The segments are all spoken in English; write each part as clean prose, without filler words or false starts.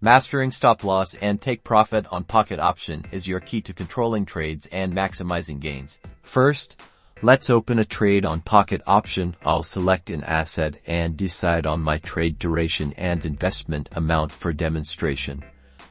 Mastering stop loss and take profit on pocket option is your key to controlling trades and maximizing gains. First, let's open a trade on pocket option. I'll select an asset and decide on my trade duration and investment amount for demonstration.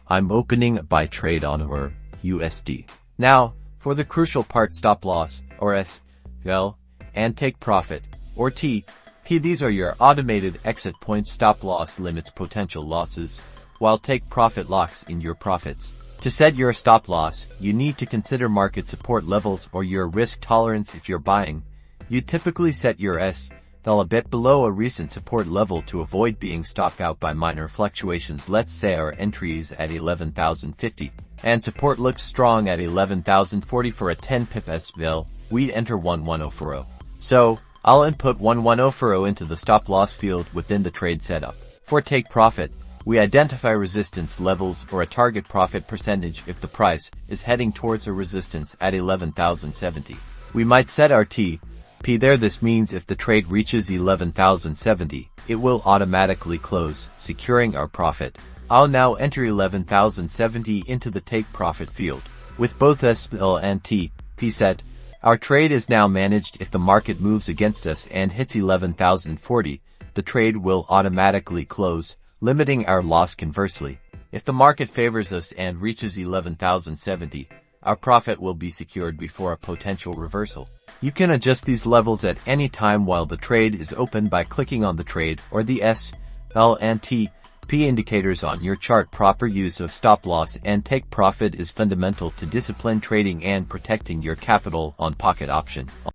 I'm opening a buy trade on EUR USD. Now, for the crucial part, stop loss, or S, L, and take profit, or T, P. These are your automated exit points. Stop loss limits potential losses, while take profit locks in your profits. To set your stop loss, you need to consider market support levels or your risk tolerance. If you're buying, you typically set your S/L a bit below a recent support level to avoid being stopped out by minor fluctuations. Let's say our entry is at 11,050, and support looks strong at 11,040 for a 10 pip S/L. We'd enter 11040. So, I'll input 11040 into the stop loss field within the trade setup. For take profit, we identify resistance levels or a target profit percentage if the price is heading towards a resistance at 11,070. We might set our T/P there. This means if the trade reaches 11,070, it will automatically close, securing our profit. I'll now enter 11,070 into the take profit field. With both S/L and T/P set, our trade is now managed. If the market moves against us and hits 11,040, the trade will automatically close, limiting our loss. Conversely, if the market favors us and reaches 11,070, our profit will be secured before a potential reversal. You can adjust these levels at any time while the trade is open by clicking on the trade or the S/L and T/P indicators on your chart. Proper use of stop loss and take profit is fundamental to disciplined trading and protecting your capital on pocket option.